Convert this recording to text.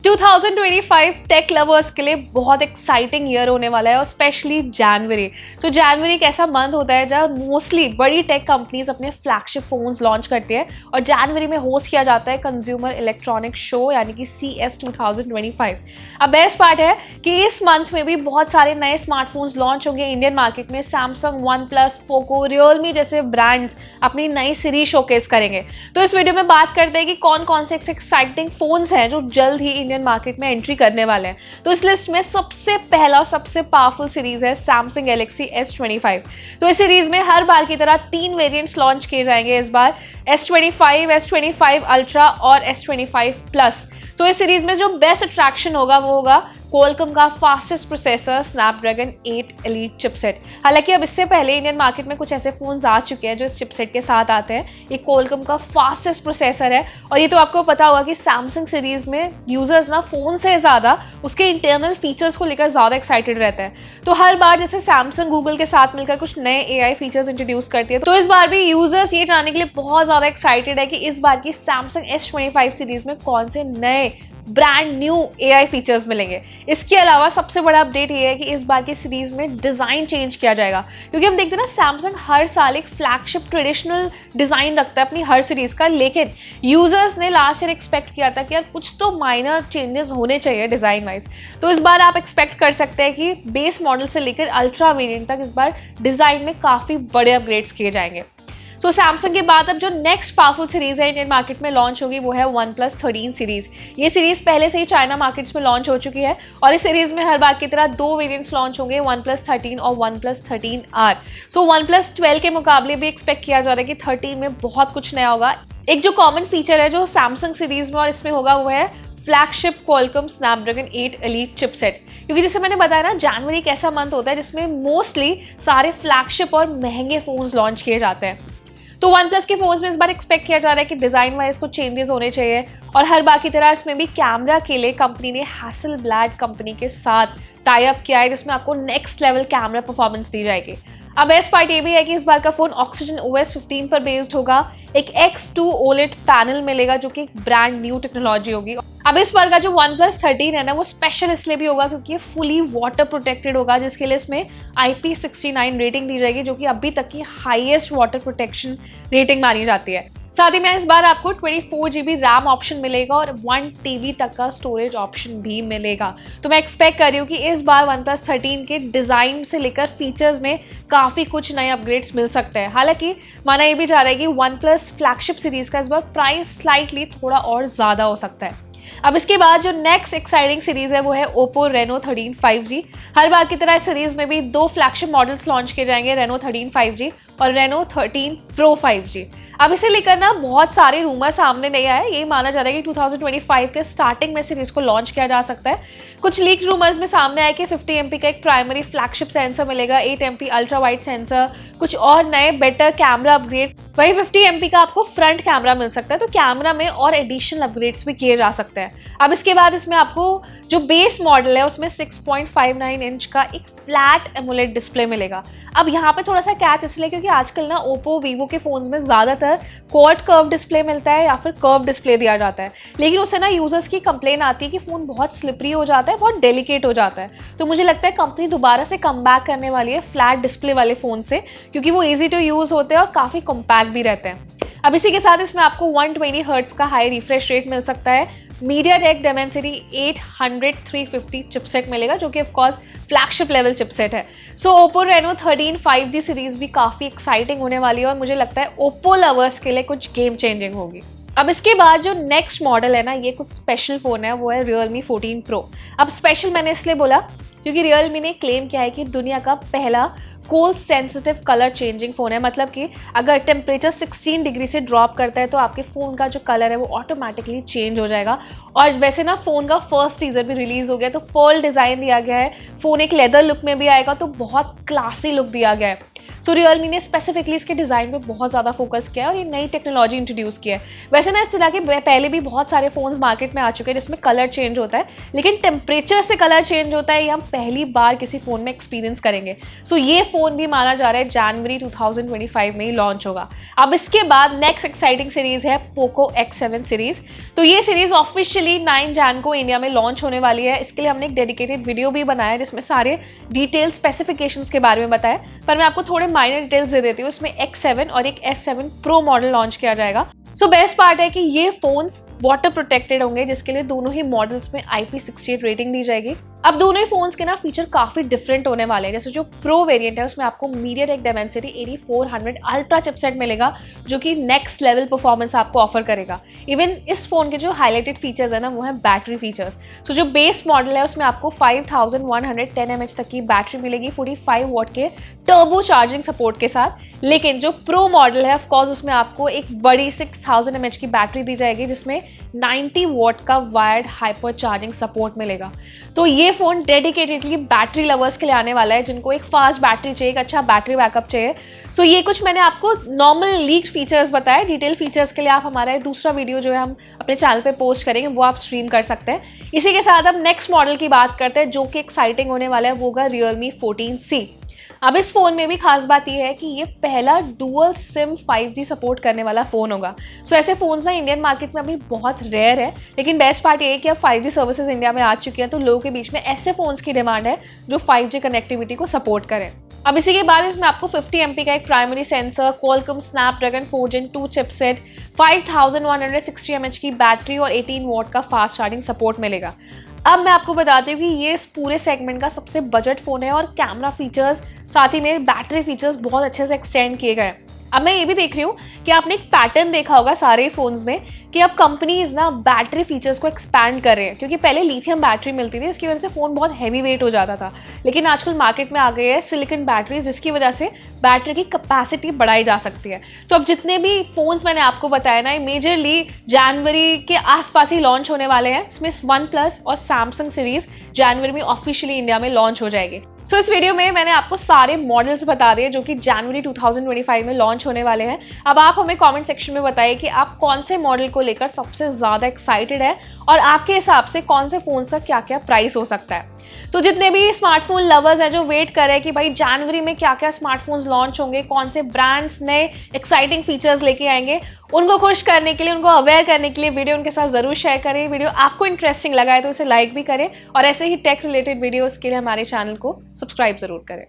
2025 take lovers के लिए बहुत एक्साइटिंग ईयर होने वाला है और स्पेशली जनवरी। जनवरी एक ऐसा मंथ होता है जब मोस्टली बड़ी टेक कंपनीज अपने फ्लैगशिप फोन्स लॉन्च करती है और जनवरी में होस्ट किया जाता है कंज्यूमर इलेक्ट्रॉनिक शो यानी कि CES 2025। अब बेस्ट पार्ट है कि इस मंथ में भी बहुत सारे नए स्मार्टफोन्स लॉन्च होंगे इंडियन मार्केट में। Samsung, one plus, Poco, Realme जैसे ब्रांड्स अपनी नई सीरीज शोकेस करेंगे। तो इस वीडियो में बात करते हैं कि कौन कौन से एक्साइटिंग फोन्स हैं जो जल्द ही इंडियन मार्केट में एंट्री करने वाले हैं। तो इस लिस्ट में सबसे पहला और सबसे पावरफुल सीरीज है सैमसंग गैलेक्सी S25। तो इस सीरीज में हर बार की तरह 3 वेरिएंट्स लॉन्च किए जाएंगे इस बार, S25, S25 अल्ट्रा और S25 प्लस। तो इस सीरीज में जो बेस्ट अट्रैक्शन होगा वो होगा क्वालकॉम का fastest processor Snapdragon 8 elite chipset. हालांकि अब इससे पहले इंडियन मार्केट में कुछ ऐसे फोन्स आ चुके हैं जो इस चिपसेट के साथ आते हैं। ये क्वालकॉम का फास्टेस्ट प्रोसेसर है और ये तो आपको पता होगा कि सैमसंग सीरीज में यूजर्स ना फोन से ज़्यादा उसके इंटरनल फीचर्स को लेकर ज़्यादा एक्साइटेड रहते हैं। तो हर बार जैसे सैमसंग गूगल के साथ मिलकर कुछ नए AI फीचर्स इंट्रोड्यूस करती है, तो इस बार भी यूजर्स ये जानने के लिए बहुत ज़्यादा एक्साइटेड है कि इस बार की सैमसंग S25 सीरीज में कौन से नए ब्रांड न्यू AI फीचर्स मिलेंगे। इसके अलावा सबसे बड़ा अपडेट ये है कि इस बार की सीरीज में डिज़ाइन चेंज किया जाएगा, क्योंकि हम देखते हैं ना सैमसंग हर साल एक फ्लैगशिप ट्रेडिशनल डिज़ाइन रखता है अपनी हर सीरीज का, लेकिन यूजर्स ने लास्ट ईयर एक्सपेक्ट किया था कि यार कुछ तो माइनर चेंजेस होने चाहिए डिज़ाइन वाइज। तो इस बार आप एक्सपेक्ट कर सकते हैं कि बेस मॉडल से लेकर अल्ट्रा वेरिएंट तक इस बार डिज़ाइन में काफ़ी बड़े अपग्रेड्स किए जाएंगे। सो सैमसंग के बाद अब जो नेक्स्ट पावरफुल सीरीज है इंडियन मार्केट में लॉन्च होगी वो है वन प्लस 13 सीरीज। ये सीरीज पहले से ही चाइना मार्केट्स में लॉन्च हो चुकी है और इस सीरीज में हर बार की तरह 2 वेरिएंट्स लॉन्च होंगे, वन प्लस 13 और one plus 13R। So one plus 12 के मुकाबले भी एक्सपेक्ट किया जा रहा है कि 13 में बहुत कुछ नया होगा। एक जो कॉमन फीचर है जो सैमसंग सीरीज में और इसमें होगा वो है flagship Qualcomm Snapdragon 8 elite chipset. क्योंकि जैसे मैंने बताया ना, जनवरी एक ऐसा मंथ होता है जिसमें मोस्टली सारे फ्लैगशिप और महंगे फोन्स लॉन्च किए जाते हैं। तो वन प्लस के फोन्स में इस बार एक्सपेक्ट किया जा रहा है कि डिज़ाइन वाइज कुछ चेंजेस होने चाहिए और हर बार की तरह इसमें भी कैमरा के लिए कंपनी ने हैसलब्लैड कंपनी के साथ टाई अप किया है, जिसमें आपको नेक्स्ट लेवल कैमरा परफॉर्मेंस दी जाएगी। अब बेस्ट पार्ट ये भी है कि इस बार का फोन ऑक्सीजन OS 15 पर बेस्ड होगा। एक X2 OLED पैनल मिलेगा जो कि एक ब्रांड न्यू टेक्नोलॉजी होगी। अब इस बार का जो वन प्लस 13 है ना, वो स्पेशल इसलिए भी होगा क्योंकि ये फुली वाटर प्रोटेक्टेड होगा, जिसके लिए इसमें IP69 रेटिंग दी जाएगी जो कि अभी तक की हाईएस्ट वाटर प्रोटेक्शन रेटिंग मानी जाती है। साथ ही में इस बार आपको 24GB रैम ऑप्शन मिलेगा और 1 TB तक का स्टोरेज ऑप्शन भी मिलेगा। तो मैं एक्सपेक्ट कर रही हूँ कि इस बार वन प्लस 13 के डिज़ाइन से लेकर फीचर्स में काफ़ी कुछ नए अपग्रेड्स मिल सकते हैं। हालांकि माना ये भी जा रहा है कि वन प्लस फ्लैगशिप सीरीज़ का इस बार प्राइस स्लाइटली थोड़ा और ज़्यादा हो सकता है। अब इसके बाद जो नेक्स्ट एक्साइटिंग सीरीज है वो है ओप्पो रेनो 13 5G। हर बार की तरह इस सीरीज में भी 2 फ्लैगशिप मॉडल्स लॉन्च किए जाएंगे, रेनो 13 5G और रेनो 13 प्रो 5G। अब इसे लेकर ना बहुत सारे रूमर सामने नहीं आए। ये माना जा रहा है कि 2025 के स्टार्टिंग में सीरीज को लॉन्च किया जा सकता है। कुछ लीक रूमर्स में सामने आया कि 50 MP का एक प्राइमरी फ्लैगशिप सेंसर मिलेगा, 8 MP अल्ट्रा वाइड सेंसर, कुछ और नए बेटर कैमरा अपग्रेड, वही 50 MP का आपको फ्रंट कैमरा मिल सकता है। तो कैमरा में और एडिशनल अपग्रेड्स भी किए जा सकते हैं। अब इसके बाद इसमें आपको जो बेस मॉडल है उसमें 6.59 इंच का एक फ्लैट एमोलेड डिस्प्ले मिलेगा। अब यहाँ पे थोड़ा सा कैच इसलिए क्योंकि आजकल ना ओप्पो वीवो के फोन्स में ज़्यादातर क्वाड कर्व डिस्प्ले मिलता है या फिर कर्व डिस्प्ले दिया जाता है, लेकिन उससे ना यूजर्स की कंप्लेन आती है कि फ़ोन बहुत स्लिपरी हो जाता है, बहुत डेलिकेट हो जाता है। तो मुझे लगता है कंपनी दोबारा से कम बैक करने वाली है फ्लैट डिस्प्ले वाले फ़ोन से, क्योंकि वो ईजी टू यूज़ होते हैं और काफ़ी कॉम्पैक्ट भी रहते हैं। अब इसी के साथ इसमें आपको 120 हर्ट्ज का हाई रिफ्रेश रेट मिल सकता है। MediaTek Dimensity 800 350 चिपसेट मिलेगा जो कि ऑफकोर्स फ्लैगशिप लेवल चिपसेट है। सो ओप्पो रेनो 13 5G सीरीज भी काफ़ी एक्साइटिंग होने वाली है और मुझे लगता है ओप्पो लवर्स के लिए कुछ गेम चेंजिंग होगी। अब इसके बाद जो नेक्स्ट मॉडल है ना, ये कुछ स्पेशल फ़ोन है, वो है Realme 14 Pro। अब स्पेशल मैंने इसलिए बोला क्योंकि Realme ने क्लेम किया है कि दुनिया का पहला cold sensitive colour changing phone है। मतलब कि अगर टेम्परेचर 16 डिग्री से ड्रॉप करता है तो आपके फ़ोन का जो कलर है वो ऑटोमेटिकली चेंज हो जाएगा। और वैसे ना फ़ोन का फर्स्ट टीज़र भी रिलीज़ हो गया, तो पर्ल डिज़ाइन दिया गया है, फ़ोन एक लेदर लुक में भी आएगा, तो बहुत क्लासी लुक दिया गया है। सो रियलमी ने स्पेसिफिकली इसके डिज़ाइन पे बहुत ज़्यादा फोकस किया है और ये नई टेक्नोलॉजी इंट्रोड्यूस किया है। वैसे ना इस तरह के पहले भी बहुत सारे फ़ोन्स मार्केट में आ चुके हैं जिसमें कलर चेंज होता है, लेकिन टेम्परेचर से कलर चेंज होता है ये हम पहली बार किसी फ़ोन में एक्सपीरियंस करेंगे। सो ये फ़ोन भी माना जा रहा है जनवरी 2025 में ही लॉन्च होगा। अब इसके बाद नेक्स्ट एक्साइटिंग सीरीज है पोको X7 सीरीज। तो ये सीरीज ऑफिशियली 9 जैन को इंडिया में लॉन्च होने वाली है। इसके लिए हमने एक डेडिकेटेड वीडियो भी बनाया है जिसमें सारे डिटेल स्पेसिफिकेशंस के बारे में बताया, पर मैं आपको थोड़े माइनर डिटेल्स दे देती हूँ। इसमें X7 और एक S7 Pro मॉडल लॉन्च किया जाएगा। सो बेस्ट पार्ट है कि ये फोन्स वाटर प्रोटेक्टेड होंगे, जिसके लिए दोनों ही मॉडल्स में IP68 रेटिंग दी जाएगी। अब दोनों ही फोन्स के ना फीचर काफी डिफरेंट होने वाले हैं। जैसे जो प्रो वेरिएंट है उसमें आपको MediaTek Dimensity 8400 अल्ट्रा चिपसेट मिलेगा, जो कि नेक्स्ट लेवल परफॉर्मेंस आपको ऑफर करेगा। इवन इस फोन के जो हाईलाइटेड फीचर्स है ना, वो है बैटरी फीचर्स। सो जो बेस मॉडल है उसमें आपको 5110 mAh तक की बैटरी मिलेगी 45 वॉट के टर्बो चार्जिंग सपोर्ट के साथ। लेकिन जो प्रो मॉडल है ऑफकोर्स उसमें आपको एक बड़ी 6000 mAh की बैटरी दी जाएगी, जिसमें 90 वॉट का वायर्ड हाइपर चार्जिंग सपोर्ट मिलेगा। तो ये फोन डेडिकेटेडली बैटरी लवर्स के लिए आने वाला है, जिनको एक फास्ट बैटरी चाहिए, एक अच्छा बैटरी बैकअप चाहिए। सो ये कुछ मैंने आपको नॉर्मल लीक फीचर्स बताए। डिटेल फीचर्स के लिए आप हमारा दूसरा वीडियो जो है हम अपने चैनल पे पोस्ट करेंगे, वो आप स्ट्रीम कर सकते हैं। इसी के साथ अब नेक्स्ट मॉडल की बात करते हैं जो कि एक्साइटिंग होने वाला है, वो होगा Realme 14C। अब इस फोन में भी खास बात यह है कि ये पहला डुअल सिम 5G सपोर्ट करने वाला फोन होगा। सो ऐसे फोन्स ना इंडियन मार्केट में अभी बहुत रेयर है, लेकिन बेस्ट पार्ट ये है कि अब 5G सर्विसेज इंडिया में आ चुकी हैं, तो लोगों के बीच में ऐसे फोन्स की डिमांड है जो 5G कनेक्टिविटी को सपोर्ट करें। अब इसी के बाद इसमें आपको 50 MP का एक primary sensor, Qualcomm Snapdragon 4 Gen 2 chipset, 5160 mAh की बैटरी और 18 वॉट का फास्ट चार्जिंग सपोर्ट मिलेगा। अब मैं आपको बताती हूँ कि ये इस पूरे सेगमेंट का सबसे बजट फोन है और कैमरा फीचर्स साथ ही में बैटरी फीचर्स बहुत अच्छे से एक्सटेंड किए गए। अब मैं ये भी देख रही हूँ कि आपने एक पैटर्न देखा होगा सारे फोन्स में कि अब कंपनीज ना बैटरी फीचर्स को एक्सपैंड कर रहे हैं, क्योंकि पहले लिथियम बैटरी मिलती थी, इसकी वजह से फ़ोन बहुत हैवी वेट हो जाता था। लेकिन आजकल मार्केट में आ गई है सिलिकॉन बैटरीज, जिसकी वजह से बैटरी की कैपेसिटी बढ़ाई जा सकती है। तो अब जितने भी फोन्स मैंने आपको बताया ना, मेजरली जनवरी के आसपास ही लॉन्च होने वाले हैं। इसमें OnePlus और Samsung सीरीज जनवरी में ऑफिशियली इंडिया में लॉन्च हो जाएगी। सो इस वीडियो में मैंने आपको सारे मॉडल्स बता दिए जो कि जनवरी 2025 में लॉन्च होने वाले हैं। अब आप हमें कमेंट सेक्शन में बताइए कि आप कौन से मॉडल को लेकर सबसे ज़्यादा एक्साइटेड है और आपके हिसाब से कौन से फ़ोन का क्या क्या प्राइस हो सकता है। तो जितने भी स्मार्टफोन लवर्स हैं जो वेट कर रहे हैं कि भाई जनवरी में क्या क्या स्मार्टफोन्स लॉन्च होंगे, कौन से ब्रांड्स नए एक्साइटिंग फीचर्स लेके आएंगे, उनको खुश करने के लिए, उनको अवेयर करने के लिए वीडियो उनके साथ ज़रूर शेयर करें। वीडियो आपको इंटरेस्टिंग लगा है तो इसे लाइक भी करें और ऐसे ही टेक रिलेटेड वीडियोज़ के लिए हमारे चैनल को सब्सक्राइब ज़रूर करें।